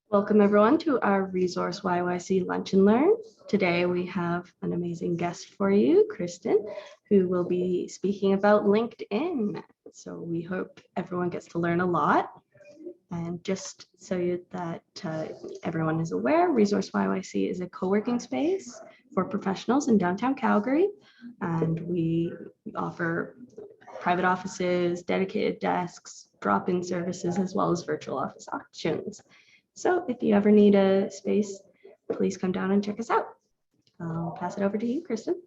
Welcome everyone to our ReSourceYYC Lunch and Learn. Today we have an amazing guest for you, Kristen, who will be speaking about LinkedIn. So we hope everyone gets to learn a lot. And just so that everyone is aware, ReSourceYYC is a co-working space for professionals in downtown Calgary. And we offer private offices, dedicated desks, drop-in services, as well as virtual office options. So if you ever need a space, please come down and check us out. I'll pass it over to you, Kristen.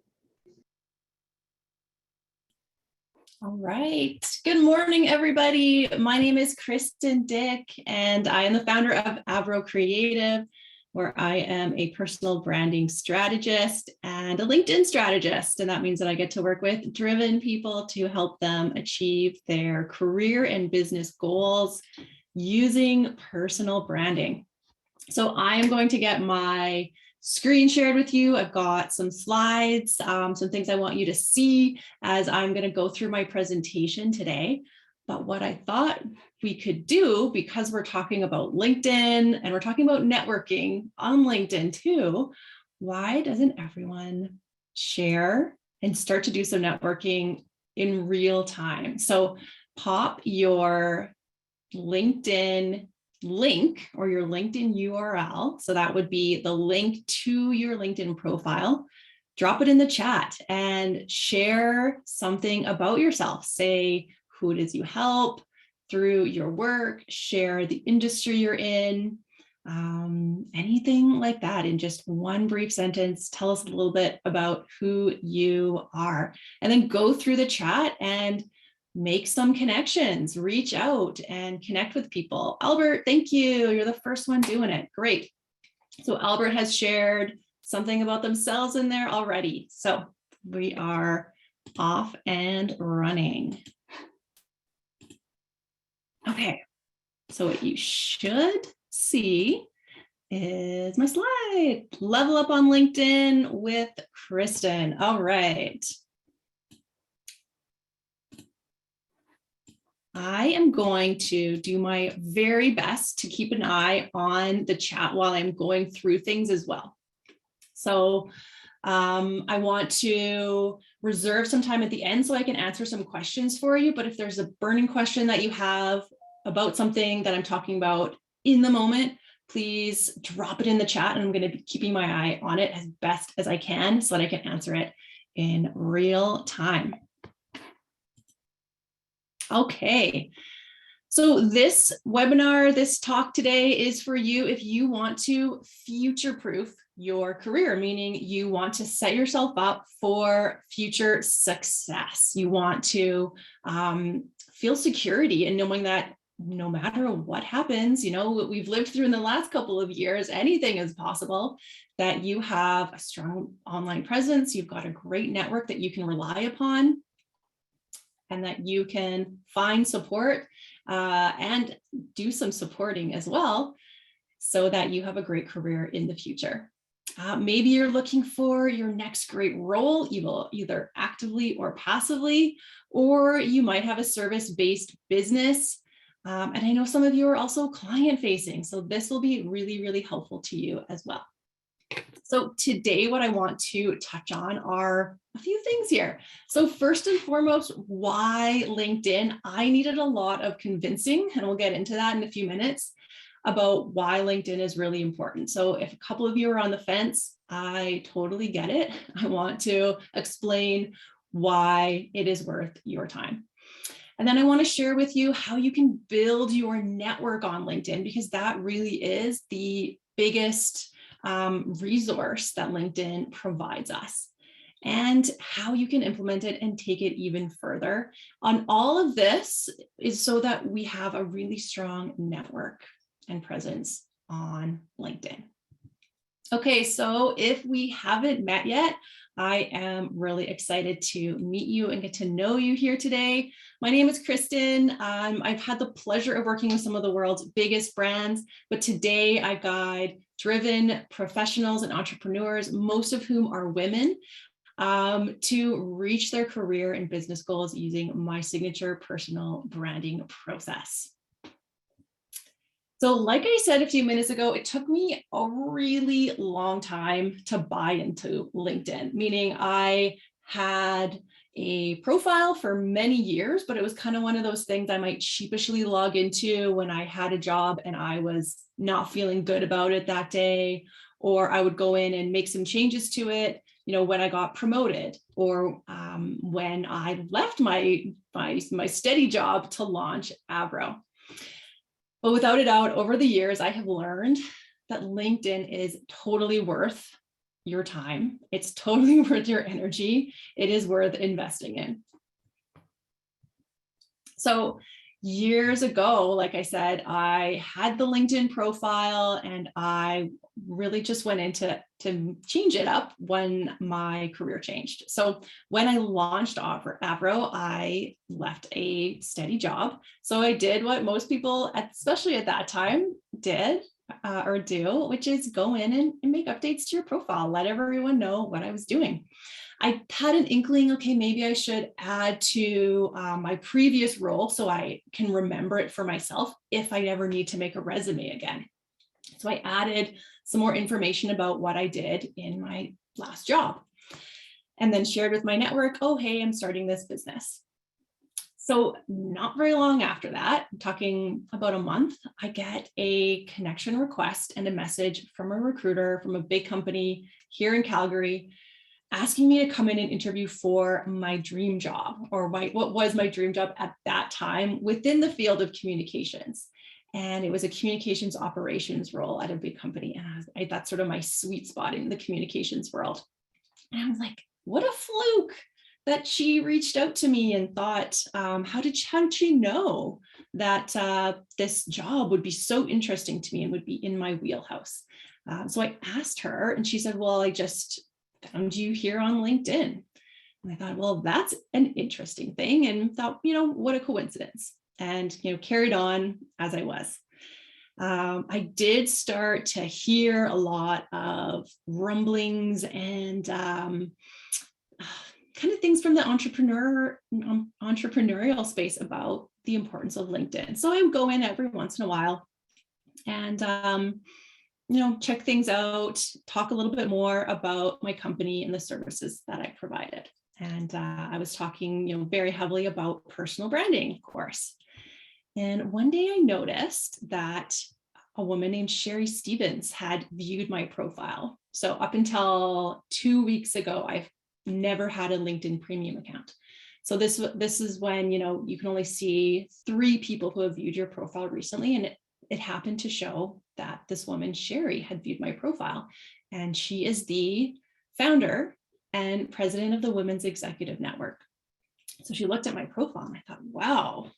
All right. Good morning, everybody. My name is Kristen Dyck, and I am the founder of AVRO Creative, where I am a personal branding strategist and a LinkedIn strategist. And that means that I get to work with driven people to help them achieve their career and business goals using personal branding. So I am going to get my screen shared with you. I've got some slides, some things I want you to see as I'm going to go through my presentation today. But what I thought we could do, because we're talking about LinkedIn and we're talking about networking on LinkedIn too, why doesn't everyone share and start to do some networking in real time? So pop your LinkedIn link or your LinkedIn URL. So that would be the link to your LinkedIn profile. Drop it in the chat and share something about yourself. Say who it is you help through your work, share the industry you're in, anything like that. In just one brief sentence, tell us a little bit about who you are, and then go through the chat and make some connections, reach out and connect with people. Albert, thank you. You're the first one doing it. Great. So Albert has shared something about themselves in there already. So we are off and running. Okay. So what you should see is my slide. Level up on LinkedIn with Kristen. All right. I am going to do my very best to keep an eye on the chat while I'm going through things as well. So I want to reserve some time at the end so I can answer some questions for you. But if there's a burning question that you have about something that I'm talking about in the moment, please drop it in the chat, and I'm going to be keeping my eye on it as best as I can so that I can answer it in real time. Okay, so this webinar, this talk today is for you if you want to future-proof your career, meaning you want to set yourself up for future success. You want to feel security in knowing that no matter what happens, you know, what we've lived through in the last couple of years, anything is possible, that you have a strong online presence, you've got a great network that you can rely upon, and that you can find support and do some supporting as well so that you have a great career in the future. Maybe you're looking for your next great role, either actively or passively, or you might have a service-based business. And I know some of you are also client-facing, so this will be really, really helpful to you as well. So today, what I want to touch on are a few things here. So first and foremost, why LinkedIn? I needed a lot of convincing, and we'll get into that in a few minutes, about why LinkedIn is really important. So if a couple of you are on the fence, I totally get it. I want to explain why it is worth your time. And then I want to share with you how you can build your network on LinkedIn, because that really is the biggest resource that LinkedIn provides us, and how you can implement it and take it even further. On all of this is so that we have a really strong network and presence on LinkedIn. Okay, so if we haven't met yet, I am really excited to meet you and get to know you here today. My name is Kristen. I've had the pleasure of working with some of the world's biggest brands, but today I guide driven professionals and entrepreneurs, most of whom are women, to reach their career and business goals using my signature personal branding process. So like I said a few minutes ago, it took me a really long time to buy into LinkedIn, meaning I had a profile for many years, but it was kind of one of those things I might sheepishly log into when I had a job and I was not feeling good about it that day, or I would go in and make some changes to it, when I got promoted, or when I left my steady job to launch AVRO. But without a doubt, over the years, I have learned that LinkedIn is totally worth your time. It's totally worth your energy. It is worth investing in. So years ago, like I said, I had the LinkedIn profile and I really just went into to change it up when my career changed. So when I launched AVRO, I left a steady job. So I did what most people, especially at that time, did or do, which is go in and make updates to your profile, let everyone know what I was doing. I had an inkling, okay, maybe I should add to my previous role so I can remember it for myself if I ever need to make a resume again. So I added some more information about what I did in my last job and then shared with my network, oh, hey, I'm starting this business. So not very long after that, I'm talking about a month, I get a connection request and a message from a recruiter from a big company here in Calgary asking me to come in and interview for my dream job, or what was my dream job at that time within the field of communications. And it was a communications operations role at a big company. And that's sort of my sweet spot in the communications world. And I was like, what a fluke that she reached out to me and thought, how did she know that this job would be so interesting to me and would be in my wheelhouse? So I asked her and she said, well, I just found you here on LinkedIn. And I thought, well, that's an interesting thing. And thought, what a coincidence. And, carried on as I was. I did start to hear a lot of rumblings and kind of things from the entrepreneurial space about the importance of LinkedIn. So I would go in every once in a while and, check things out, talk a little bit more about my company and the services that I provided. And I was talking, very heavily about personal branding, of course. And one day I noticed that a woman named Sherry Stevens had viewed my profile. So up until 2 weeks ago, I've never had a LinkedIn premium account. So this is when, you can only see 3 people who have viewed your profile recently. And it happened to show that this woman, Sherry, had viewed my profile. And she is the founder and president of the Women's Executive Network. So she looked at my profile and I thought, wow,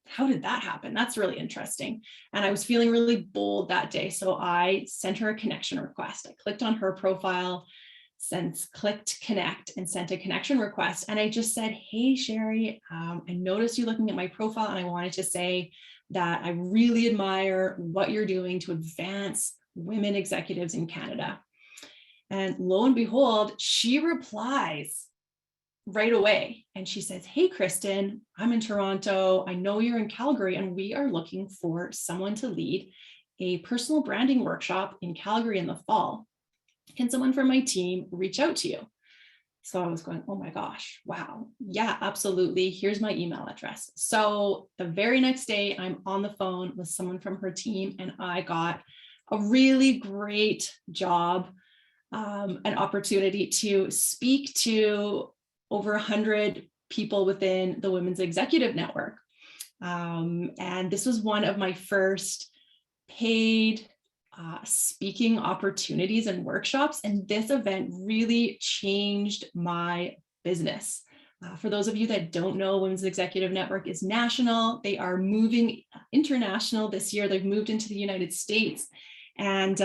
how did that happen? That's really interesting. And I was feeling really bold that day. So I sent her a connection request. I clicked on her profile, clicked connect and sent a connection request. And I just said, hey, Sherry, I noticed you looking at my profile and I wanted to say that I really admire what you're doing to advance women executives in Canada. And lo and behold, she replies right away. And she says, hey, Kristen, I'm in Toronto. I know you're in Calgary, and we are looking for someone to lead a personal branding workshop in Calgary in the fall. Can someone from my team reach out to you? So I was going, oh my gosh, wow. Yeah, absolutely. Here's my email address. So the very next day, I'm on the phone with someone from her team, and I got a really great job, an opportunity to speak to over 100 people within the Women's Executive Network. And this was one of my first paid speaking opportunities and workshops. And this event really changed my business. For those of you that don't know, Women's Executive Network is national. They are moving international this year. They've moved into the United States. And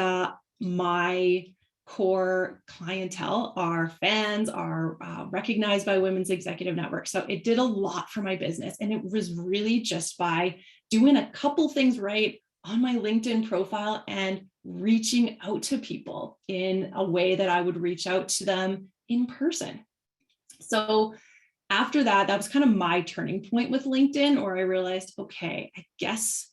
my core clientele, our fans, are recognized by Women's Executive Network. So it did a lot for my business. And it was really just by doing a couple things right on my LinkedIn profile and reaching out to people in a way that I would reach out to them in person. So after that, that was kind of my turning point with LinkedIn, where I realized, okay, I guess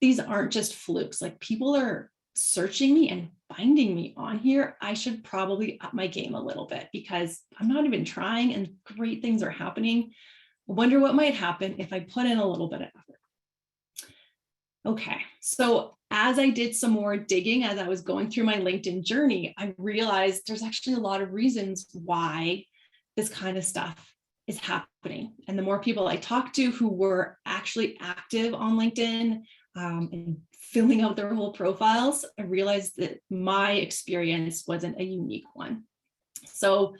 these aren't just flukes. Like, people are searching me and finding me on here. I should probably up my game a little bit because I'm not even trying and great things are happening. I wonder what might happen if I put in a little bit of effort. Okay, so as I did some more digging, as I was going through my LinkedIn journey, I realized there's actually a lot of reasons why this kind of stuff is happening. And the more people I talked to who were actually active on LinkedIn and filling out their whole profiles, I realized that my experience wasn't a unique one. So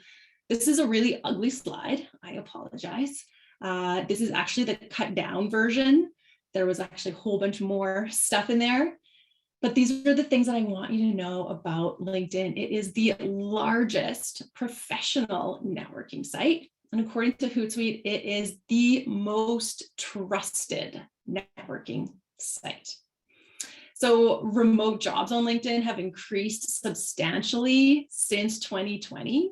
this is a really ugly slide. I apologize. This is actually the cut down version. There was actually a whole bunch more stuff in there, but these are the things that I want you to know about LinkedIn. It is the largest professional networking site. And according to Hootsuite, it is the most trusted networking site. So remote jobs on LinkedIn have increased substantially since 2020.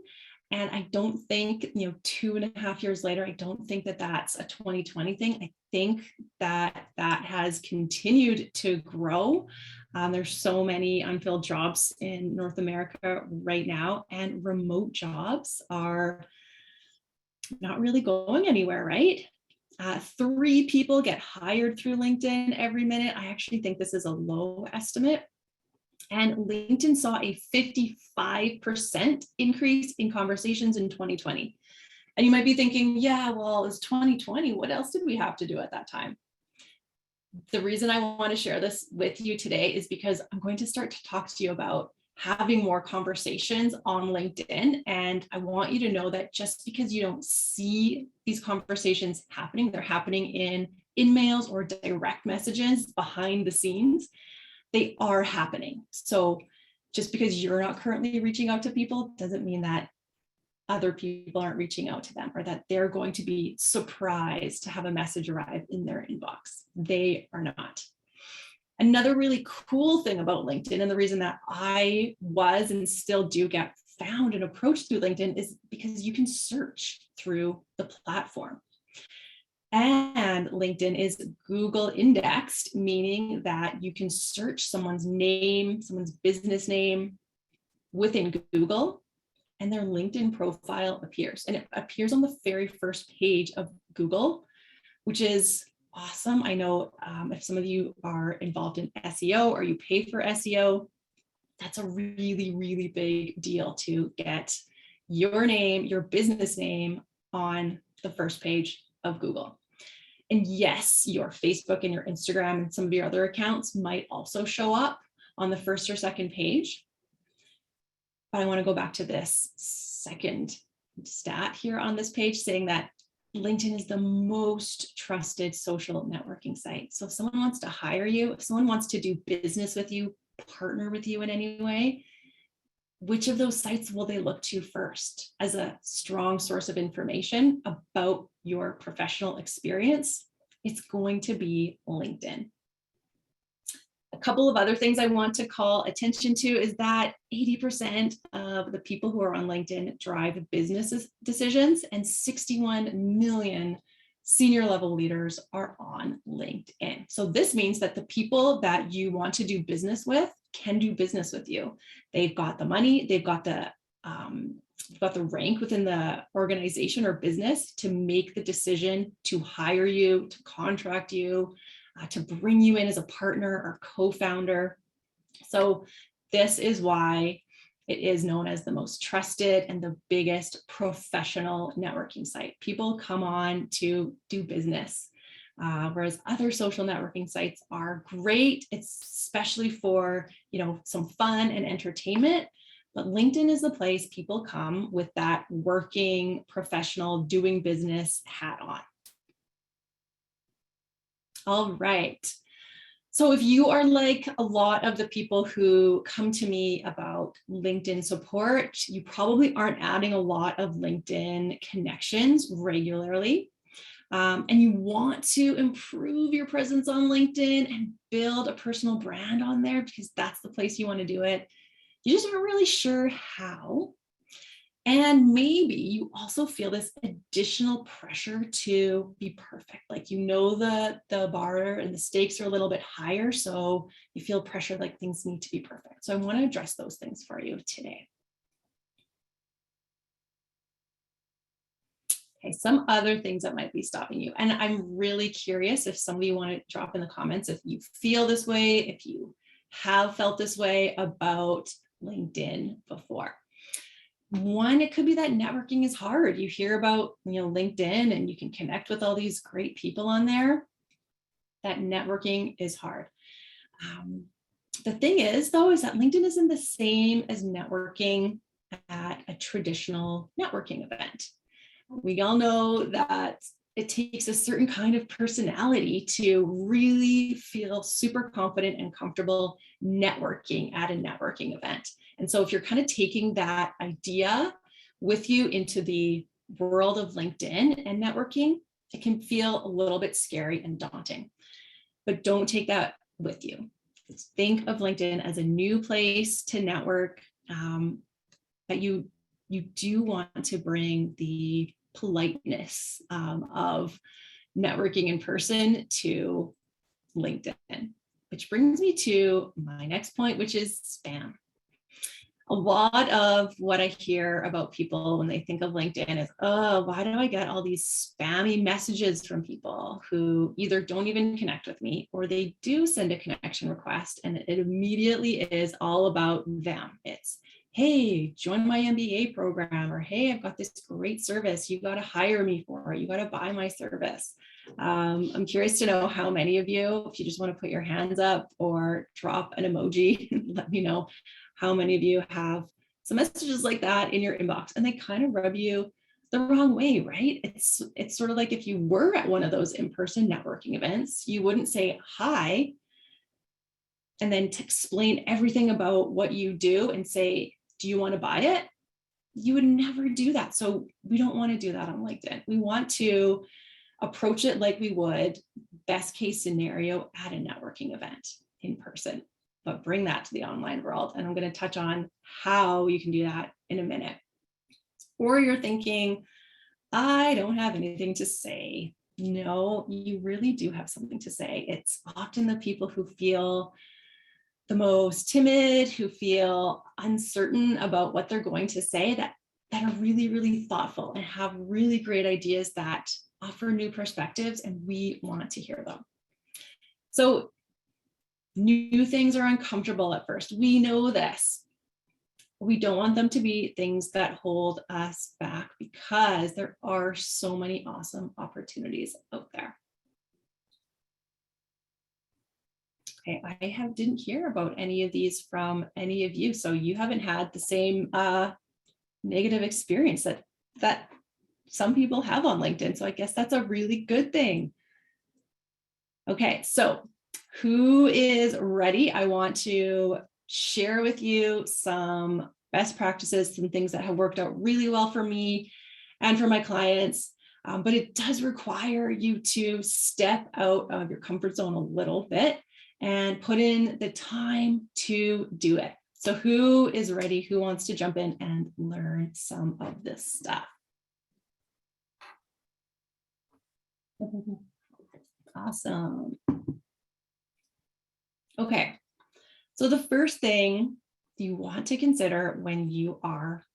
And I don't think, 2.5 years later, I don't think that that's a 2020 thing. I think that that has continued to grow. There's so many unfilled jobs in North America right now, and remote jobs are not really going anywhere, right? 3 people get hired through LinkedIn every minute. I actually think this is a low estimate. And LinkedIn saw a 55% increase in conversations in 2020. And you might be thinking, yeah, well, it's 2020. What else did we have to do at that time? The reason I want to share this with you today is because I'm going to start to talk to you about having more conversations on LinkedIn. And I want you to know that just because you don't see these conversations happening, they're happening in mails or direct messages behind the scenes. They are happening. So just because you're not currently reaching out to people doesn't mean that other people aren't reaching out to them or that they're going to be surprised to have a message arrive in their inbox. They are not. Another really cool thing about LinkedIn, and the reason that I was and still do get found and approached through LinkedIn, is because you can search through the platform. And LinkedIn is Google indexed, meaning that you can search someone's name, someone's business name within Google, and their LinkedIn profile appears. And it appears on the very first page of Google, which is awesome. I know if some of you are involved in SEO or you pay for SEO, that's a really, really big deal to get your name, your business name on the first page of Google. And yes, your Facebook and your Instagram and some of your other accounts might also show up on the first or second page. But I want to go back to this second stat here on this page saying that LinkedIn is the most trusted social networking site. So if someone wants to hire you, if someone wants to do business with you, partner with you in any way, which of those sites will they look to first as a strong source of information about your professional experience? It's going to be LinkedIn. A couple of other things I want to call attention to is that 80% of the people who are on LinkedIn drive business decisions, and 61 million senior level leaders are on LinkedIn. So this means that the people that you want to do business with can do business with you. They've got the money, they've got the rank within the organization or business to make the decision to hire you, to contract you, to bring you in as a partner or co-founder. So this is why it is known as the most trusted and the biggest professional networking site. People come on to do business, whereas other social networking sites are great. It's especially for, some fun and entertainment. But LinkedIn is the place people come with that working, professional, doing business hat on. All right. So if you are like a lot of the people who come to me about LinkedIn support, you probably aren't adding a lot of LinkedIn connections regularly. And you want to improve your presence on LinkedIn and build a personal brand on there because that's the place you want to do it. You just aren't really sure how. And maybe you also feel this additional pressure to be perfect. Like, you know, the bar and the stakes are a little bit higher, so you feel pressure like things need to be perfect. So I want to address those things for you today. Okay, some other things that might be stopping you. And I'm really curious if somebody want to drop in the comments if you feel this way, if you have felt this way about LinkedIn before. One, it could be that networking is hard. You hear about, LinkedIn, and you can connect with all these great people on there. That networking is hard. The thing is, though, is that LinkedIn isn't the same as networking at a traditional networking event. We all know that it takes a certain kind of personality to really feel super confident and comfortable networking at a networking event. And so if you're kind of taking that idea with you into the world of LinkedIn and networking, it can feel a little bit scary and daunting. But don't take that with you. Think of LinkedIn as a new place to network, that you do want to bring the politeness of networking in person to LinkedIn, which brings me to my next point, which is spam. A lot of what I hear about people when they think of LinkedIn is, oh, why do I get all these spammy messages from people who either don't even connect with me, or they do send a connection request and it immediately is all about them. It's, hey, join my MBA program, or hey, I've got this great service. You got to hire me for it. You got to buy my service. I'm curious to know how many of you, if you just want to put your hands up or drop an emoji, let me know how many of you have some messages like that in your inbox, and they kind of rub you the wrong way, right? It's sort of like if you were at one of those in-person networking events, you wouldn't say hi and then to explain everything about what you do and say, do you want to buy it? You would never do that. So we don't want to do that on LinkedIn. We want to approach it like we would best case scenario at a networking event in person, but bring that to the online world. And I'm going to touch on how you can do that in a minute. Or you're thinking, I don't have anything to say. No, you really do have something to say. It's often the people who feel the most timid, who feel uncertain about what they're going to say, that are really, really thoughtful and have really great ideas that offer new perspectives, and we want to hear them. So new things are uncomfortable at first. We know this. We don't want them to be things that hold us back, because there are so many awesome opportunities out there. Okay, I didn't hear about any of these from any of you, so you haven't had the same negative experience that some people have on LinkedIn. So I guess that's a really good thing. Okay, so who is ready? I want to share with you some best practices, some things that have worked out really well for me and for my clients. But it does require you to step out of your comfort zone a little bit and put in the time to do it. So who is ready? Who wants to jump in and learn some of this stuff? Awesome. Okay, so the first thing you want to consider when you are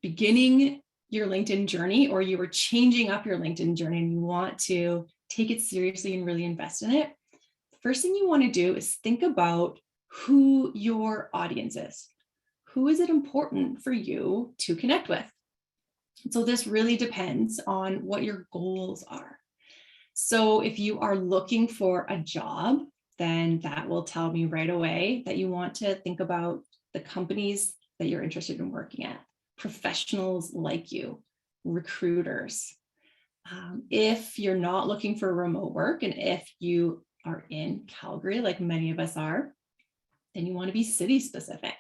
beginning your LinkedIn journey, or you are changing up your LinkedIn journey and you want to take it seriously and really invest in it, the first thing you want to do is think about who your audience is. Who is it important for you to connect with? So this really depends on what your goals are. So if you are looking for a job, then that will tell me right away that you want to think about the companies that you're interested in working at, professionals like you, recruiters. If you're not looking for remote work, and if you are in Calgary, like many of us are, then you want to be city specific.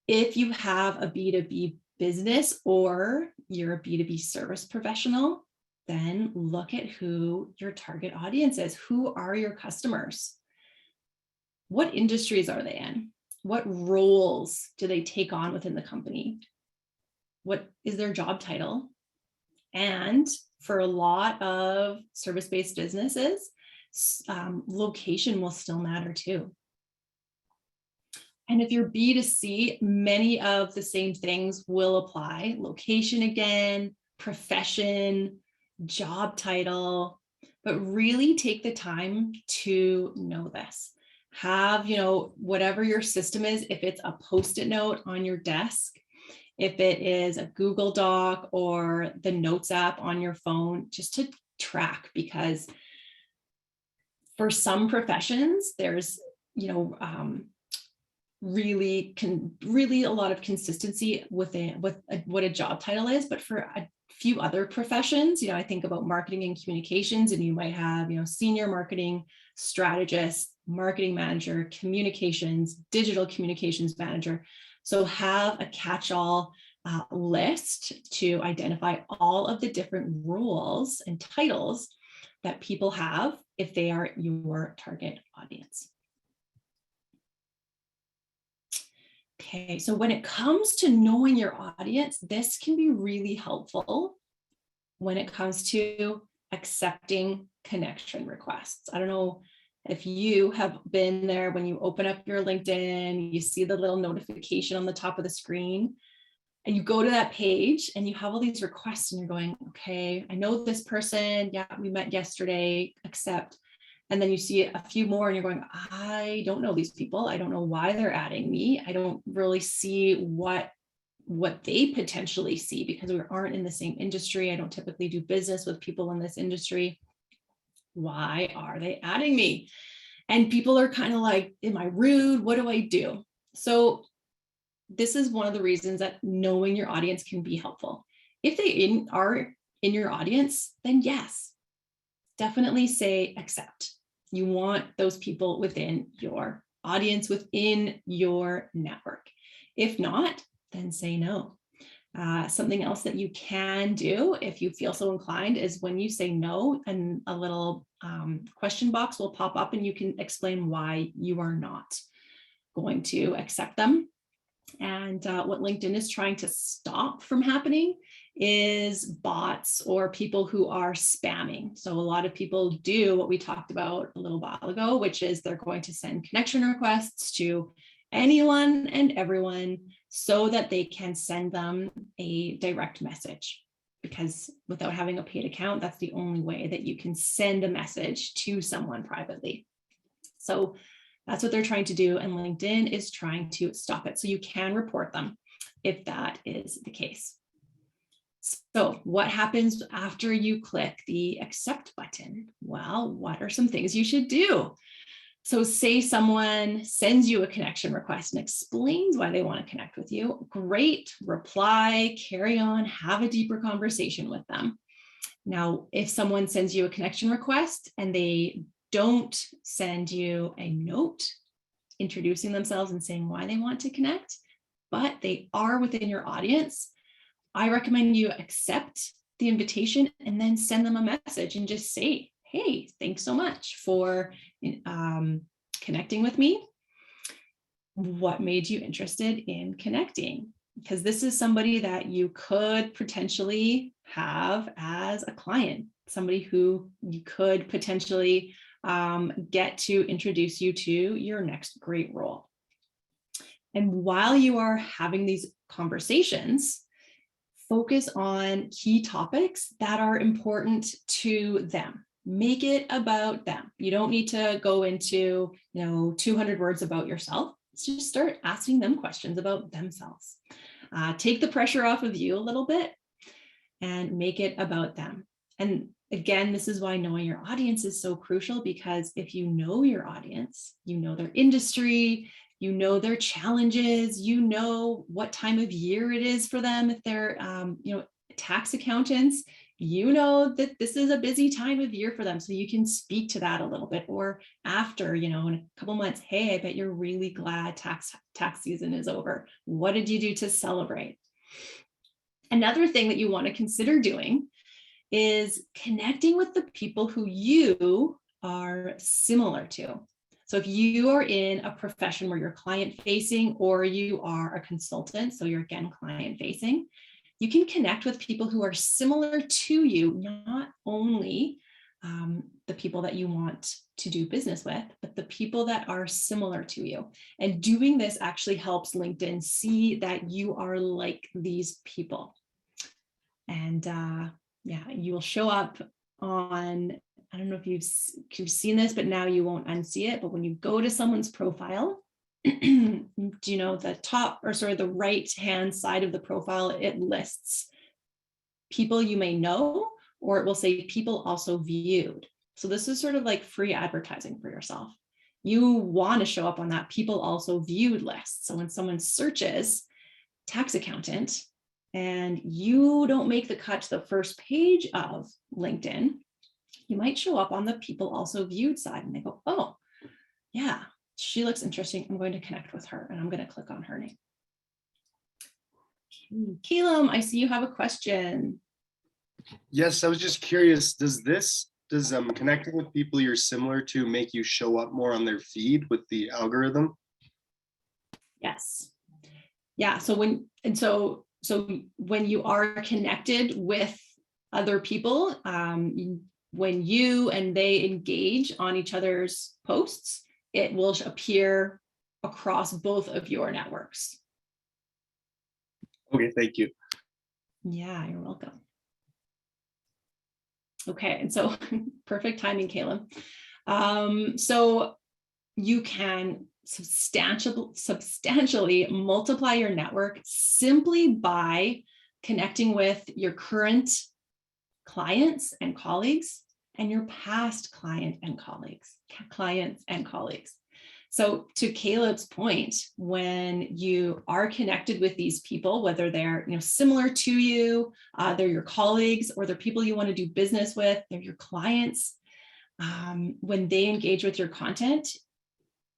If you have a B2B business or you're a B2B service professional, then look at who your target audience is. Who are your customers? What industries are they in? What roles do they take on within the company? what is their job title. And for a lot of service-based businesses, location will still matter too. And if you're B2C, many of the same things will apply. Location again, profession, job title, but really take the time to know this. Have, whatever your system is, if it's a Post-it note on your desk, if it is a Google Doc or the Notes app on your phone, just to track, because for some professions, there's, really a lot of consistency with what a job title is. But for a few other professions, I think about marketing and communications, and you might have, senior marketing strategist, marketing manager, communications, digital communications manager. So have a catch-all list to identify all of the different roles and titles that people have if they are your target audience. Okay, so when it comes to knowing your audience, this can be really helpful when it comes to accepting connection requests. I don't know if you have been there when you open up your LinkedIn, you see the little notification on the top of the screen, and you go to that page and you have all these requests and you're going, okay, I know this person. Yeah, we met yesterday, accept. And then you see a few more and you're going, I don't know these people. I don't know why they're adding me. I don't really see what they potentially see because we aren't in the same industry. I don't typically do business with people in this industry. Why are they adding me? And people are kind of like, am I rude? What do I do? So this is one of the reasons that knowing your audience can be helpful. If they are in your audience, then yes, definitely say accept. You want those people within your audience, within your network. If not, then say no. Something else that you can do if you feel so inclined is when you say no, and a little question box will pop up and you can explain why you are not going to accept them. And what LinkedIn is trying to stop from happening is bots or people who are spamming. So a lot of people do what we talked about a little while ago, which is they're going to send connection requests to anyone and everyone so that they can send them a direct message. Because without having a paid account, that's the only way that you can send a message to someone privately. So that's what they're trying to do, and LinkedIn is trying to stop it. So you can report them if that is the case. So what happens after you click the accept button? Well, what are some things you should do? So say someone sends you a connection request and explains why they want to connect with you. Great, reply, carry on, have a deeper conversation with them. Now, if someone sends you a connection request and they don't send you a note introducing themselves and saying why they want to connect, but they are within your audience, I recommend you accept the invitation and then send them a message and just say, hey, thanks so much for connecting with me. What made you interested in connecting? Because this is somebody that you could potentially have as a client, somebody who you could potentially get to introduce you to your next great role. And while you are having these conversations, focus on key topics that are important to them. Make it about them. You don't need to go into 200 words about yourself. Just start asking them questions about themselves. Take the pressure off of you a little bit and make it about them. And again, this is why knowing your audience is so crucial, because if you know your audience, you know their industry, you know their challenges, you know what time of year it is for them. If they're, tax accountants, you know that this is a busy time of year for them. So you can speak to that a little bit, or after, in a couple months, hey, I bet you're really glad tax season is over. What did you do to celebrate? Another thing that you want to consider doing is connecting with the people who you are similar to. So if you are in a profession where you're client facing, or you are a consultant, so you're again client facing, you can connect with people who are similar to you, not only the people that you want to do business with, but the people that are similar to you. And doing this actually helps LinkedIn see that you are like these people. And yeah, you will show up on, I don't know if you've seen this, but now you won't unsee it. But when you go to someone's profile, do you know the top, or sort of the right hand side of the profile, it lists people you may know, or it will say people also viewed. So this is sort of like free advertising for yourself. You want to show up on that people also viewed list. So when someone searches tax accountant and you don't make the cut to the first page of LinkedIn, you might show up on the people also viewed side, and they go, oh, yeah, she looks interesting. I'm going to connect with her, and I'm going to click on her name. Caleb, I see you have a question. Yes, I was just curious, does connecting with people you're similar to make you show up more on their feed with the algorithm? Yes. Yeah. So when you are connected with other people, when you and they engage on each other's posts, it will appear across both of your networks. Okay, thank you. Yeah, you're welcome. Okay, and so perfect timing, Caleb. So you can substantially multiply your network simply by connecting with your current clients and colleagues and your past clients and colleagues. So to Caleb's point, when you are connected with these people, whether they're similar to you, they're your colleagues, or they're people you want to do business with, they're your clients, when they engage with your content,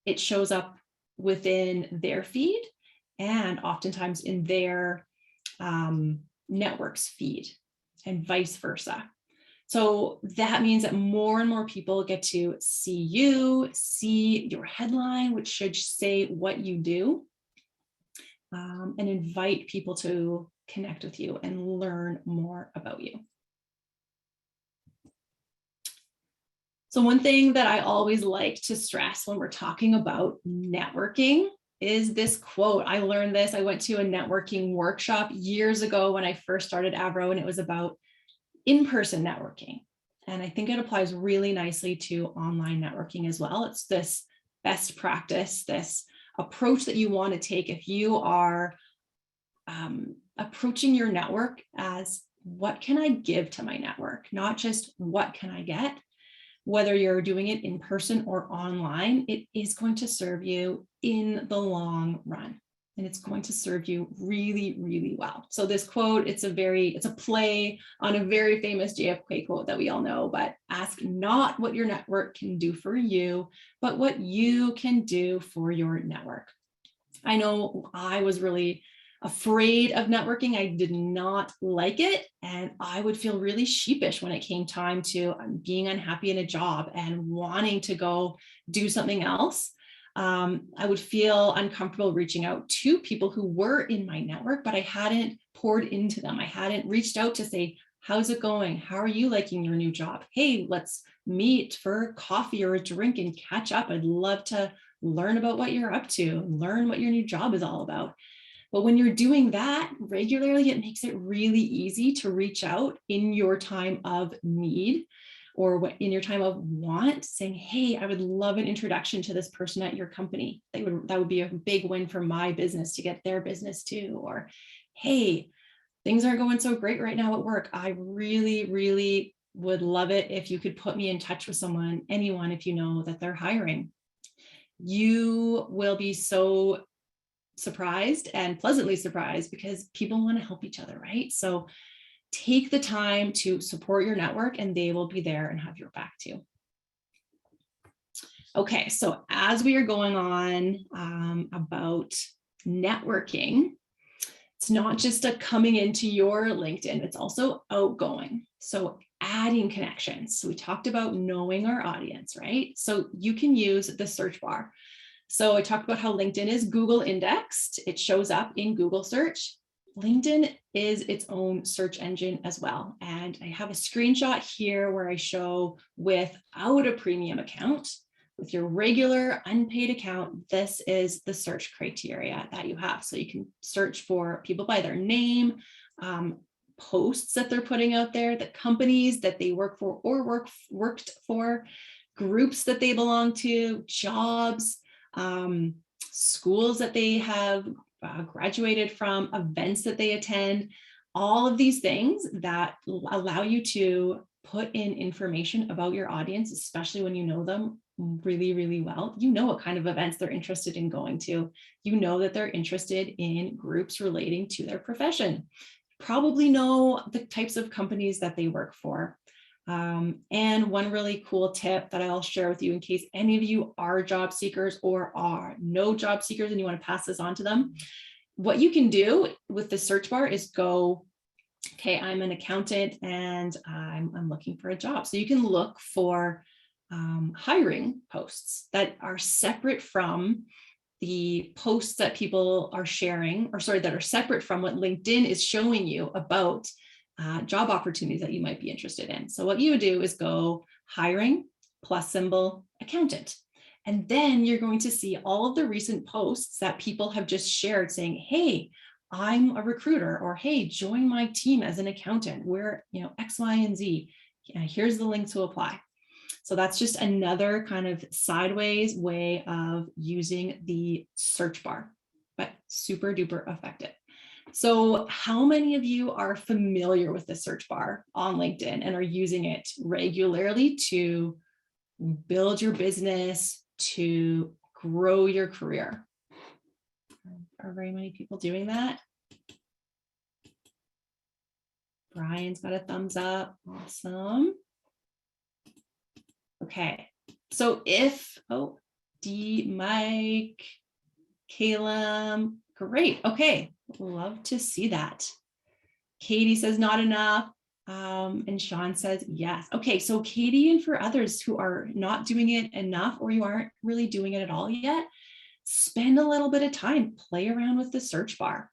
it shows up within their feed and oftentimes in their network's feed and vice versa. So that means that more and more people get to see you, see your headline, which should say what you do, and invite people to connect with you and learn more about you. So one thing that I always like to stress when we're talking about networking is this quote. I learned this. I went to a networking workshop years ago when I first started AVRO, and it was about in-person networking. And I think it applies really nicely to online networking as well. It's this best practice, this approach that you want to take if you are approaching your network as, what can I give to my network? Not just what can I get? Whether you're doing it in person or online, it is going to serve you in the long run. And it's going to serve you really, really well. So this quote, it's a play on a very famous JFK quote that we all know, but ask not what your network can do for you, but what you can do for your network. I know I was really afraid of networking. I did not like it. And I would feel really sheepish when it came time to being unhappy in a job and wanting to go do something else. I would feel uncomfortable reaching out to people who were in my network, but I hadn't poured into them. I hadn't reached out to say, how's it going? How are you liking your new job? Hey, let's meet for coffee or a drink and catch up. I'd love to learn about what you're up to, learn what your new job is all about. But when you're doing that regularly, it makes it really easy to reach out in your time of need or in your time of want, saying, hey, I would love an introduction to this person at your company. That would be a big win for my business to get their business too. Or, hey, things aren't going so great right now at work. I really, really would love it if you could put me in touch with anyone, if you know that they're hiring. You will be so surprised and pleasantly surprised because people want to help each other, right? So take the time to support your network and they will be there and have your back too. Okay, so as we are going on about networking, it's not just a coming into your LinkedIn, it's also outgoing. So adding connections. So we talked about knowing our audience, right? So you can use the search bar. So I talked about how LinkedIn is Google indexed. It shows up in Google search. LinkedIn is its own search engine as well. And I have a screenshot here where I show without a premium account, with your regular unpaid account, this is the search criteria that you have. So you can search for people by their name, posts that they're putting out there, the companies that they work for or worked for, groups that they belong to, jobs, schools that they have graduated from, events that they attend, all of these things that allow you to put in information about your audience, especially when you know them really, really well. You know what kind of events they're interested in going to. You know that they're interested in groups relating to their profession. Probably know the types of companies that they work for. And one really cool tip that I'll share with you in case any of you are job seekers or are no job seekers and you want to pass this on to them. What you can do with the search bar is go, okay, I'm an accountant and I'm looking for a job. So you can look for hiring posts that are separate from the posts that people are sharing, or sorry, that are separate from what LinkedIn is showing you about job opportunities that you might be interested in. So what you would do is go hiring +symbol accountant. And then you're going to see all of the recent posts that people have just shared saying, hey, I'm a recruiter, or hey, join my team as an accountant. We're, X, Y, and Z. Here's the link to apply. So that's just another kind of sideways way of using the search bar, but super duper effective. So how many of you are familiar with the search bar on LinkedIn and are using it regularly to build your business, to grow your career? Are very many people doing that? Brian's got a thumbs up. Awesome. Okay. So if, D, Mike, Caleb, great. Okay. Love to see that. Katie says not enough. And Sean says yes. Okay. So Katie, and for others who are not doing it enough, or you aren't really doing it at all yet, spend a little bit of time, play around with the search bar.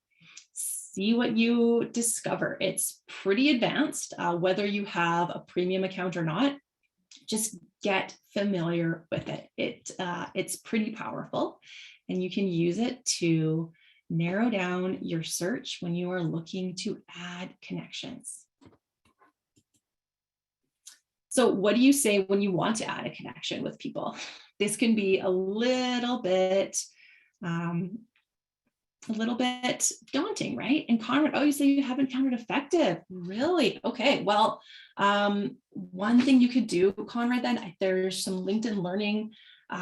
See what you discover. It's pretty advanced, whether you have a premium account or not. Just get familiar with it. It's pretty powerful, and you can use it to narrow down your search when you are looking to add connections. So what do you say when you want to add a connection with people? This can be a little bit daunting, right? And Conrad, you say you haven't found it effective. Really? Okay. Well, one thing you could do, Conrad, then there's some LinkedIn learning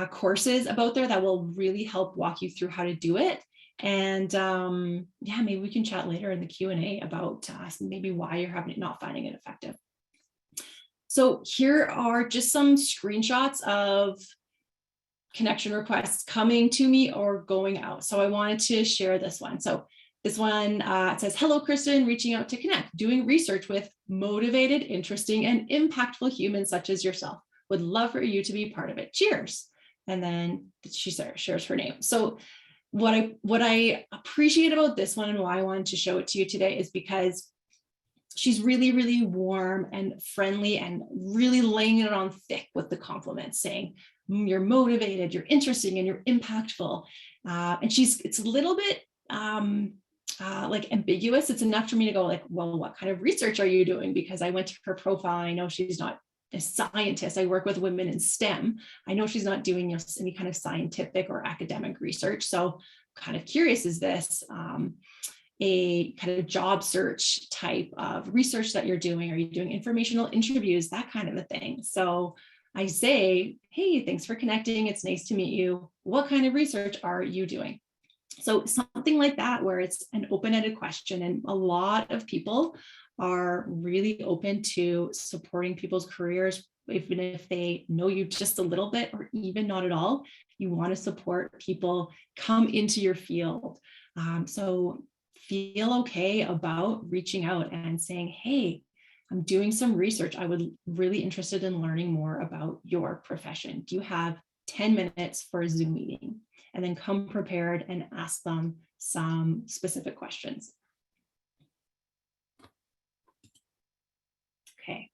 courses about there that will really help walk you through how to do it. And yeah, maybe we can chat later in the Q&A about maybe why you're not finding it effective. So here are just some screenshots of connection requests coming to me or going out. So I wanted to share this one. So this one it says, hello, Kristen, reaching out to connect, doing research with motivated, interesting, and impactful humans such as yourself. Would love for you to be part of it. Cheers. And then she shares her name. So what I appreciate about this one and why I wanted to show it to you today is because she's really, really warm and friendly and really laying it on thick with the compliments, saying, you're motivated, you're interesting, and you're impactful. And it's a little bit like ambiguous. It's enough for me to go like, well, what kind of research are you doing? Because I went to her profile. I know she's not a scientist. I work with women in STEM. I know she's not doing any kind of scientific or academic research. So I'm kind of curious, is this a kind of job search type of research that you're doing? Are you doing informational interviews, that kind of a thing? So I say, hey, thanks for connecting. It's nice to meet you. What kind of research are you doing? So something like that, where it's an open-ended question, and a lot of people are really open to supporting people's careers, even if they know you just a little bit or even not at all. You want to support people come into your field. So feel okay about reaching out and saying, hey, I'm doing some research. I would really interested in learning more about your profession. Do you have 10 minutes for a Zoom meeting? And then come prepared and ask them some specific questions. Okay.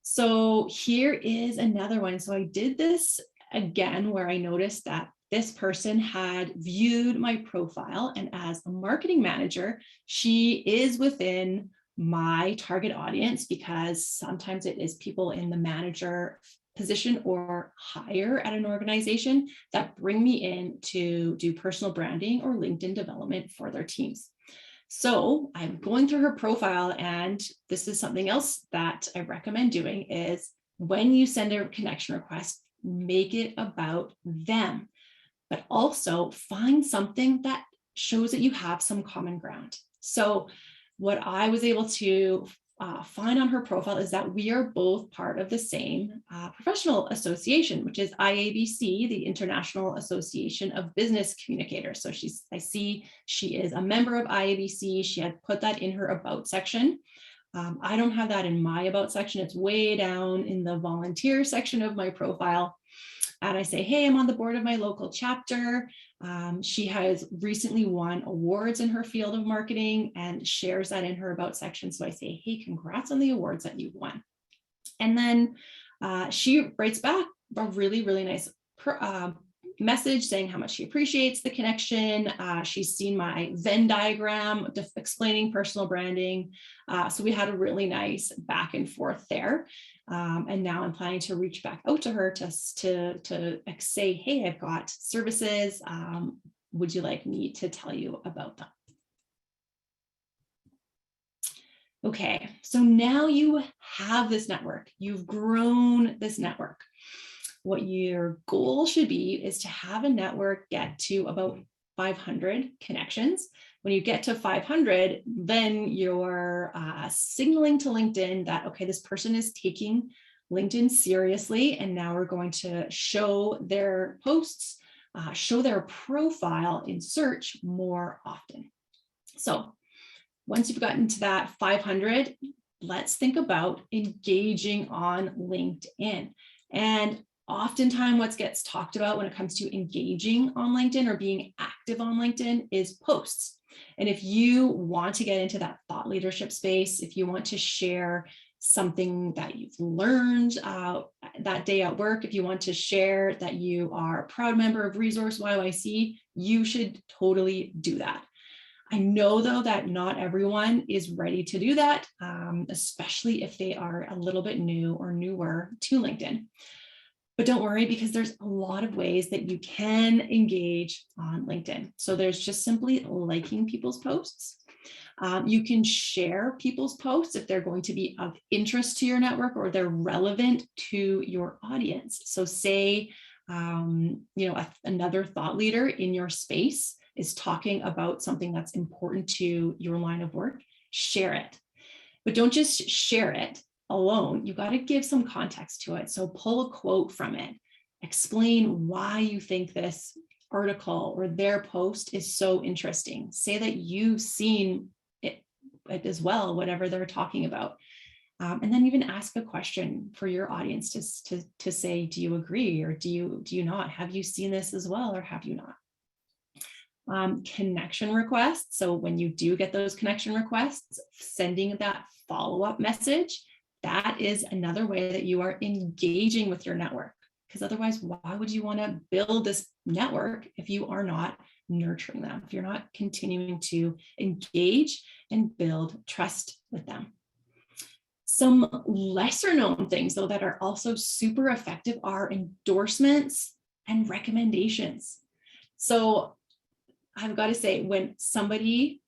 So here is another one. So I did this again, where I noticed that this person had viewed my profile, and as a marketing manager, she is within my target audience, because sometimes it is people in the manager position or higher at an organization that bring me in to do personal branding or LinkedIn development for their teams. So I'm going through her profile, and this is something else that I recommend doing is when you send a connection request, make it about them, but also find something that shows that you have some common ground. So what I was able to find on her profile is that we are both part of the same professional association, which is IABC, the International Association of Business Communicators. So I see she is a member of IABC. She had put that in her about section. I don't have that in my about section. It's way down in the volunteer section of my profile. And I say, hey, I'm on the board of my local chapter. She has recently won awards in her field of marketing and shares that in her about section. So I say, hey, congrats on the awards that you've won. And then she writes back a really, really nice message saying how much she appreciates the connection. She's seen my Venn diagram explaining personal branding. So we had a really nice back and forth there. And now I'm planning to reach back out to her to say, hey, I've got services. Would you like me to tell you about them? Okay, so now you have this network. You've grown this network. What your goal should be is to have a network get to about 500 connections. When you get to 500, then you're signaling to LinkedIn that, okay, this person is taking LinkedIn seriously, and now we're going to show their posts, show their profile in search more often. So once you've gotten to that 500, let's think about engaging on LinkedIn. And oftentimes what gets talked about when it comes to engaging on LinkedIn or being active on LinkedIn is posts. And if you want to get into that thought leadership space, if you want to share something that you've learned that day at work, if you want to share that you are a proud member of ReSourceYYC, you should totally do that. I know, though, that not everyone is ready to do that, especially if they are a little bit new or newer to LinkedIn. But don't worry, because there's a lot of ways that you can engage on LinkedIn. So there's just simply liking people's posts. You can share people's posts if they're going to be of interest to your network or they're relevant to your audience. So say, another thought leader in your space is talking about something that's important to your line of work, share it. But don't just share it alone. You got to give some context to it. So pull a quote from it, explain why you think this article or their post is so interesting. Say that you've seen it as well, whatever they're talking about. And then even ask a question for your audience to say, do you agree or do you not? Have you seen this as well or have you not? Connection requests. So when you do get those connection requests, sending that follow-up message, that is another way that you are engaging with your network. Because otherwise, why would you want to build this network if you are not nurturing them, if you're not continuing to engage and build trust with them? Some lesser known things, though, that are also super effective are endorsements and recommendations. So I've got to say, when somebody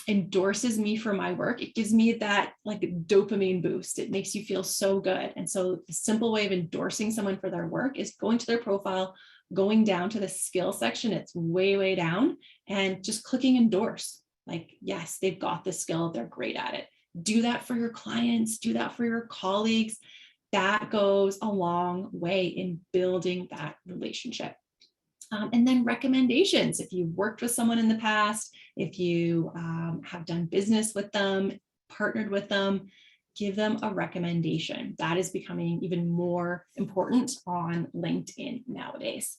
endorses me for my work, it gives me that like dopamine boost. It makes you feel so good. And so the simple way of endorsing someone for their work is going to their profile, going down to the skill section. It's way, way down, and just clicking endorse. Like, yes, they've got the skill. They're great at it. Do that for your clients. Do that for your colleagues. That goes a long way in building that relationship. And then recommendations. If you've worked with someone in the past, if you have done business with them, partnered with them, give them a recommendation. That is becoming even more important on LinkedIn nowadays.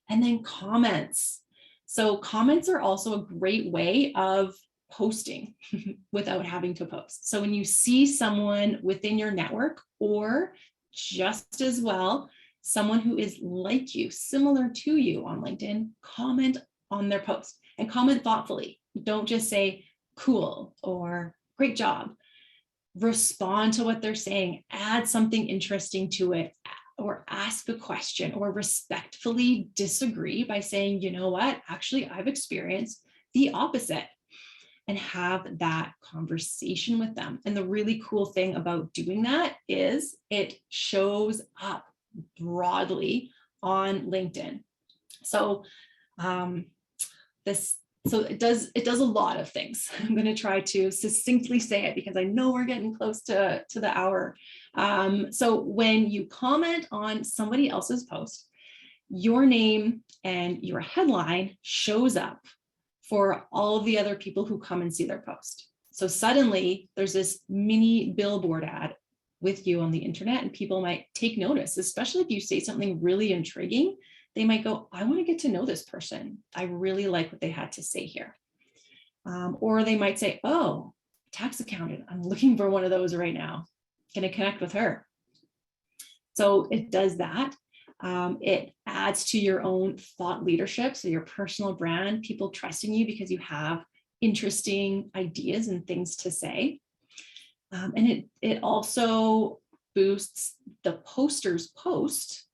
And then comments. So comments are also a great way of posting without having to post. So when you see someone within your network, or just as well, someone who is like you, similar to you on LinkedIn, comment on their post and comment thoughtfully. Don't just say cool or great job. Respond to what they're saying, add something interesting to it, or ask a question, or respectfully disagree by saying, you know what, actually, I've experienced the opposite, and have that conversation with them. And the really cool thing about doing that is it shows up broadly on LinkedIn. So it does a lot of things. I'm going to try to succinctly say it because I know we're getting close to the hour. So when you comment on somebody else's post, your name and your headline shows up for all of the other people who come and see their post. So suddenly there's this mini billboard ad with you on the internet, and people might take notice, especially if you say something really intriguing. They might go, I want to get to know this person. I really like what they had to say here. Or they might say, oh, tax accountant, I'm looking for one of those right now. Can I connect with her? So it does that. It adds to your own thought leadership, so your personal brand, people trusting you because you have interesting ideas and things to say. And it also boosts the poster's post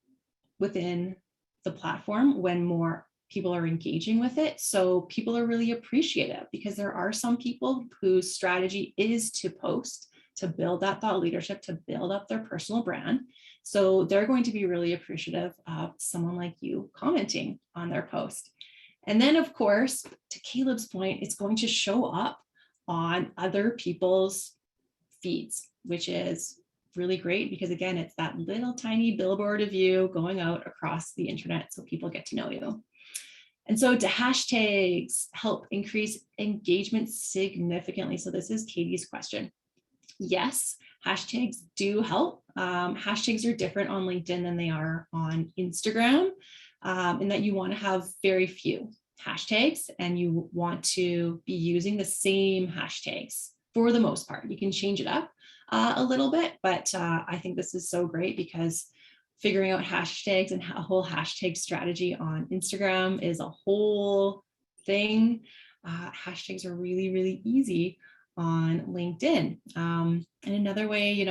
within the platform when more people are engaging with it. So people are really appreciative, because there are some people whose strategy is to post, to build that thought leadership, to build up their personal brand. So they're going to be really appreciative of someone like you commenting on their post. And then, of course, to Caleb's point, it's going to show up on other people's feeds, which is really great because, again, it's that little tiny billboard of you going out across the internet so people get to know you. And so do hashtags help increase engagement significantly? So this is Katie's question. Yes, hashtags do help. Hashtags are different on LinkedIn than they are on Instagram, in that you want to have very few hashtags and you want to be using the same hashtags for the most part. You can change it up a little bit, but I think this is so great because figuring out hashtags and a whole hashtag strategy on Instagram is a whole thing. Hashtags are really, really easy on LinkedIn. And another way,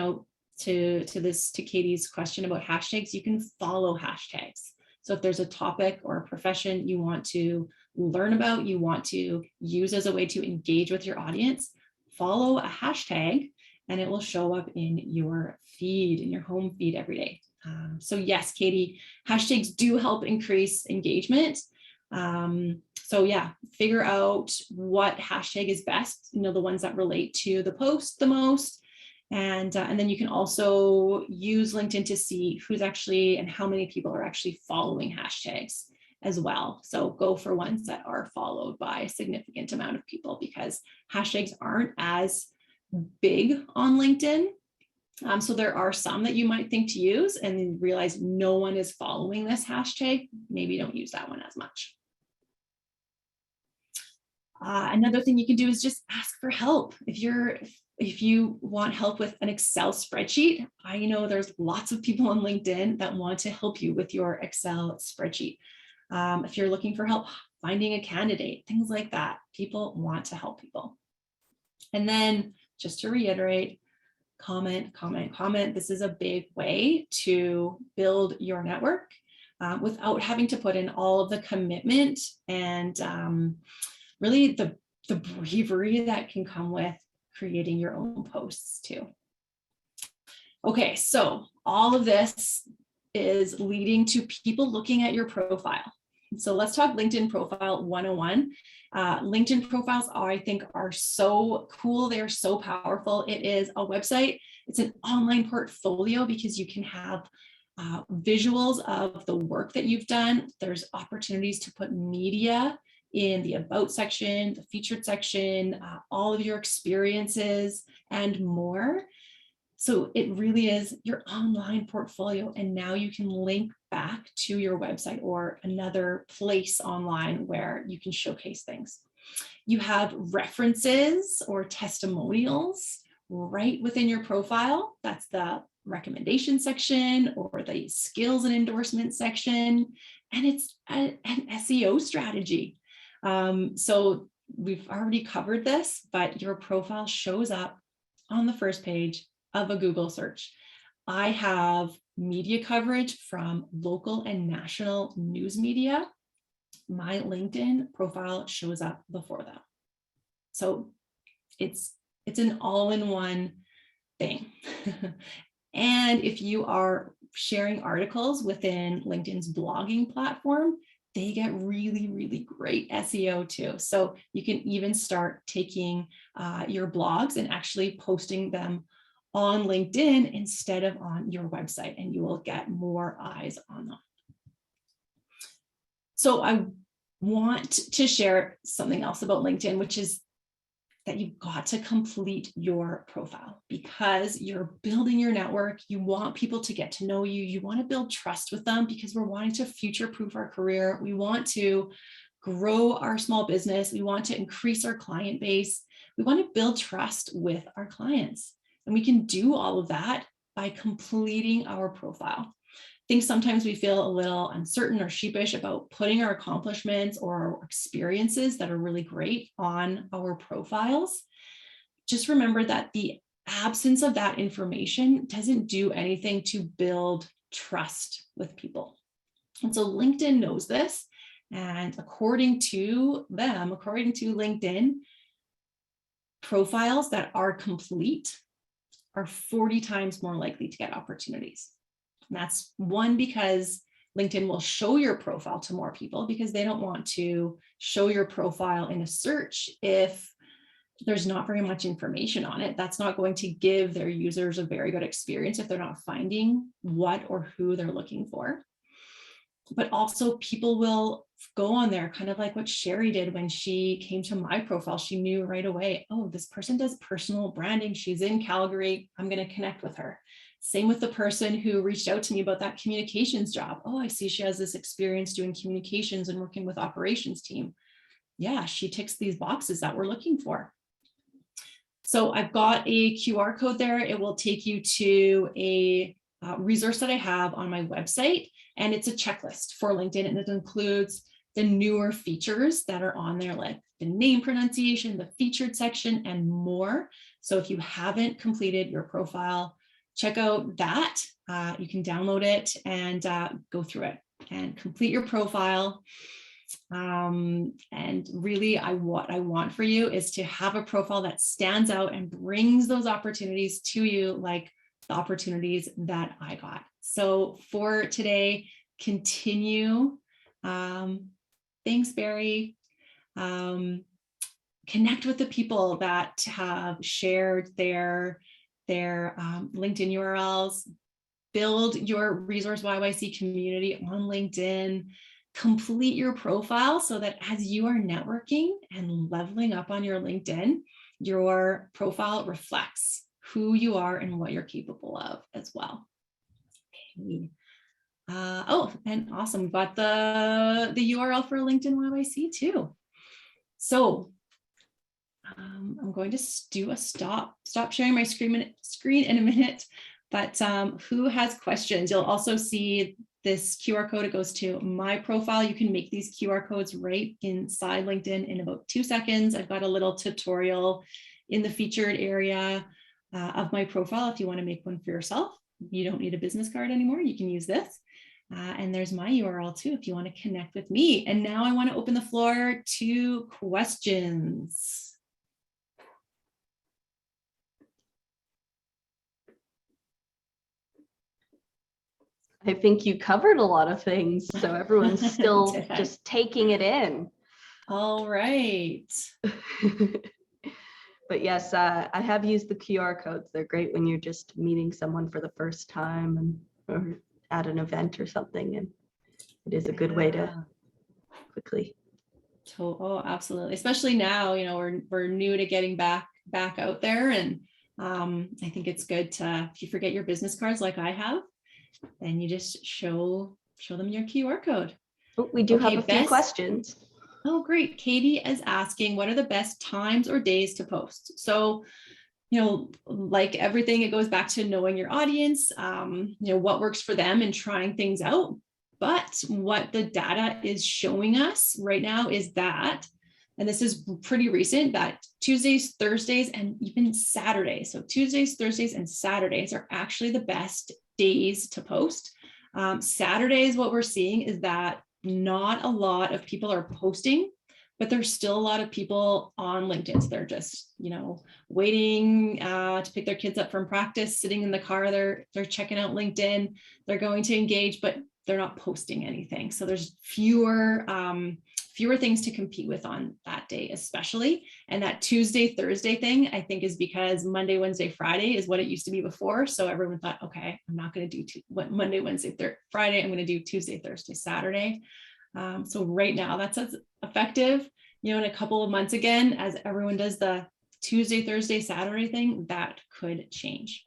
to Katie's question about hashtags, you can follow hashtags. So if there's a topic or a profession you want to learn about, you want to use as a way to engage with your audience, follow a hashtag and it will show up in your feed, in your home feed every day. So yes, Katie, hashtags do help increase engagement. So yeah, figure out what hashtag is best, the ones that relate to the post the most. And then you can also use LinkedIn to see who's actually and how many people are actually following hashtags as well. So go for ones that are followed by a significant amount of people, because hashtags aren't as big on LinkedIn. So there are some that you might think to use and realize no one is following this hashtag. Maybe don't use that one as much. Another thing you can do is just ask for help. If you want help with an Excel spreadsheet, I know there's lots of people on LinkedIn that want to help you with your Excel spreadsheet. If you're looking for help finding a candidate, things like that, people want to help people. And then just to reiterate, comment. This is a big way to build your network without having to put in all of the commitment and really the bravery that can come with creating your own posts too. Okay, so all of this is leading to people looking at your profile. So let's talk LinkedIn Profile 101. LinkedIn profiles, I think, are so cool. They're so powerful. It is a website. It's an online portfolio because you can have visuals of the work that you've done. There's opportunities to put media in the about section, the featured section, all of your experiences and more. So it really is your online portfolio. And now you can link back to your website or another place online where you can showcase things. You have references or testimonials right within your profile. That's the recommendation section or the skills and endorsement section. And it's an SEO strategy. So we've already covered this, but your profile shows up on the first page of a Google search. I have media coverage from local and national news media. My LinkedIn profile shows up before that. So it's an all-in-one thing. And if you are sharing articles within LinkedIn's blogging platform, they get really, really great SEO too. So you can even start taking your blogs and actually posting them on LinkedIn instead of on your website, and you will get more eyes on them. So I want to share something else about LinkedIn, which is that you've got to complete your profile because you're building your network. You want people to get to know you. You want to build trust with them because we're wanting to future-proof our career. We want to grow our small business. We want to increase our client base. We want to build trust with our clients. And we can do all of that by completing our profile. I think sometimes we feel a little uncertain or sheepish about putting our accomplishments or our experiences that are really great on our profiles. Just remember that the absence of that information doesn't do anything to build trust with people. And so LinkedIn knows this. And according to them, according to LinkedIn, profiles that are complete are 40 times more likely to get opportunities. And that's one, because LinkedIn will show your profile to more people because they don't want to show your profile in a search if there's not very much information on it. That's not going to give their users a very good experience if they're not finding what or who they're looking for. But also people will go on there, kind of like what Sherry did when she came to my profile. She knew right away, oh, this person does personal branding. She's in Calgary. I'm going to connect with her. Same with the person who reached out to me about that communications job. Oh, I see she has this experience doing communications and working with operations team. Yeah, she ticks these boxes that we're looking for. So I've got a QR code there. It will take you to a resource that I have on my website, and it's a checklist for LinkedIn, and it includes the newer features that are on there, like the name pronunciation, the featured section, and more. So if you haven't completed your profile, check out that. You can download it and go through it and complete your profile. And really, what I want for you is to have a profile that stands out and brings those opportunities to you, like the opportunities that I got. So for today, continue. Thanks, Barry. Connect with the people that have shared their LinkedIn URLs. Build your ReSourceYYC community on LinkedIn. Complete your profile so that as you are networking and leveling up on your LinkedIn, your profile reflects who you are and what you're capable of as well. Okay. Oh, and awesome. We've got the URL for LinkedIn YYC too. So I'm going to do a stop sharing my screen in a minute, but who has questions? You'll also see this QR code. It goes to my profile. You can make these QR codes right inside LinkedIn in about 2 seconds. I've got a little tutorial in the featured area of my profile if you want to make one for yourself. You don't need a business card anymore. You can use this. And there's my URL too if you want to connect with me. And now I want to open the floor to questions. I think you covered a lot of things, so everyone's still just taking it in. All right. But yes, I have used the QR codes. They're great when you're just meeting someone for the first time or at an event or something, and it is a good way to quickly. Oh, absolutely. Especially now, you know, we're new to getting back out there, and I think it's good to, if you forget your business cards like I have, then you just show them your QR code. Oh, we do have a few questions. Oh, great. Katie is asking, what are the best times or days to post? So, like everything, it goes back to knowing your audience, what works for them and trying things out. But what the data is showing us right now is that, and this is pretty recent, that Tuesdays, Thursdays, and even Saturdays. So Tuesdays, Thursdays, and Saturdays are actually the best days to post. Saturdays, what we're seeing is that not a lot of people are posting, but there's still a lot of people on LinkedIn. So they're just, waiting to pick their kids up from practice, sitting in the car, they're checking out LinkedIn, they're going to engage, but they're not posting anything. So there's fewer things to compete with on that day, especially. And that Tuesday, Thursday thing, I think, is because Monday, Wednesday, Friday is what it used to be before. So everyone thought, okay, I'm not going to do Monday, Wednesday, Friday. I'm going to do Tuesday, Thursday, Saturday. So right now that's as effective. In a couple of months, again, as everyone does the Tuesday, Thursday, Saturday thing, that could change.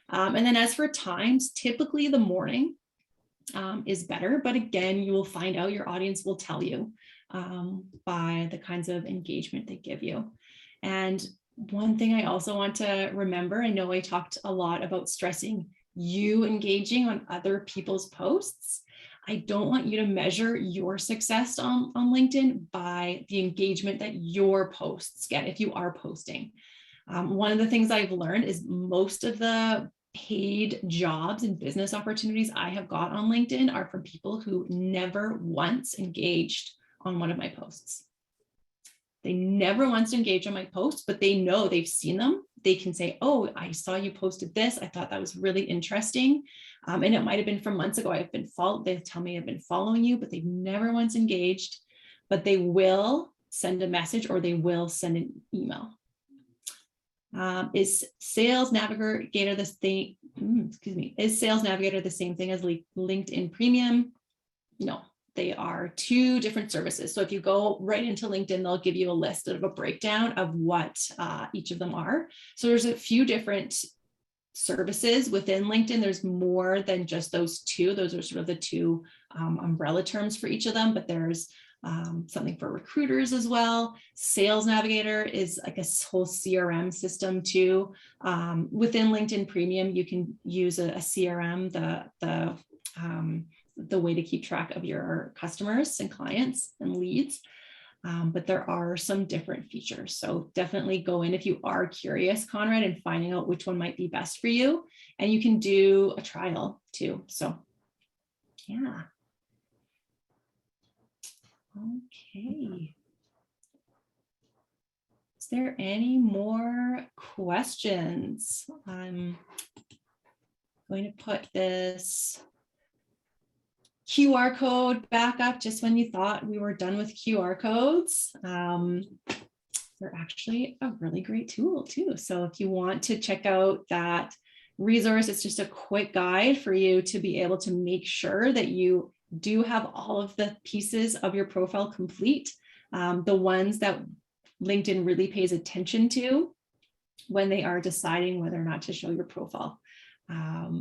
And then as for times, typically the morning is better, but again, you will find out, your audience will tell you by the kinds of engagement they give you. And one thing I also want to remember, I know I talked a lot about stressing you engaging on other people's posts. I don't want you to measure your success on LinkedIn by the engagement that your posts get if you are posting. One of the things I've learned is most of the paid jobs and business opportunities I have got on LinkedIn are from people who never once engaged on one of my posts. They never once engaged on my posts, but they know, they've seen them. They can say, oh, I saw you posted this. I thought that was really interesting. And it might've been from months ago. They tell me I've been following you, but they've never once engaged, but they will send a message or they will send an email. Is Sales Navigator the same? Is Sales Navigator the same thing as LinkedIn Premium? No, they are two different services. So if you go right into LinkedIn, they'll give you a list of a breakdown of what each of them are. So there's a few different services within LinkedIn. There's more than just those two. Those are sort of the two umbrella terms for each of them, but there's something for recruiters as well. Sales Navigator is like a whole CRM system too. Within LinkedIn Premium, you can use a CRM, the way to keep track of your customers and clients and leads. But there are some different features. So definitely go in if you are curious, Conrad, and finding out which one might be best for you. And you can do a trial too. So yeah. Okay. Is there any more questions? I'm going to put this QR code back up just when you thought we were done with QR codes. They're actually a really great tool too. So if you want to check out that resource, it's just a quick guide for you to be able to make sure that you do have all of the pieces of your profile complete. The ones that LinkedIn really pays attention to when they are deciding whether or not to show your profile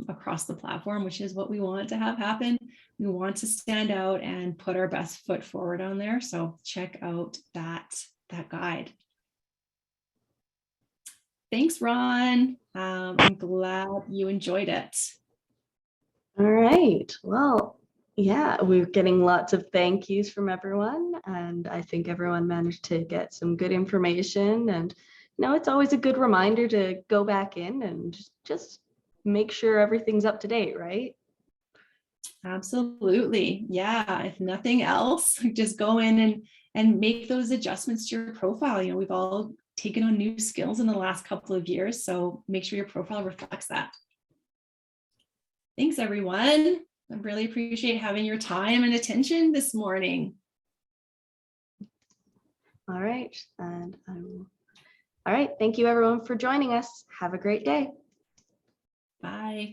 across the platform, which is what we want to have happen. We want to stand out and put our best foot forward on there. So check out that guide. Thanks, Ron. I'm glad you enjoyed it. All right. Well, yeah, we're getting lots of thank yous from everyone, and I think everyone managed to get some good information. And it's always a good reminder to go back in and just make sure everything's up to date, right? Absolutely. Yeah. If nothing else, just go in and make those adjustments to your profile. We've all taken on new skills in the last couple of years, so make sure your profile reflects that. Thanks, everyone. I really appreciate having your time and attention this morning. All right. And all right. Thank you, everyone, for joining us. Have a great day. Bye.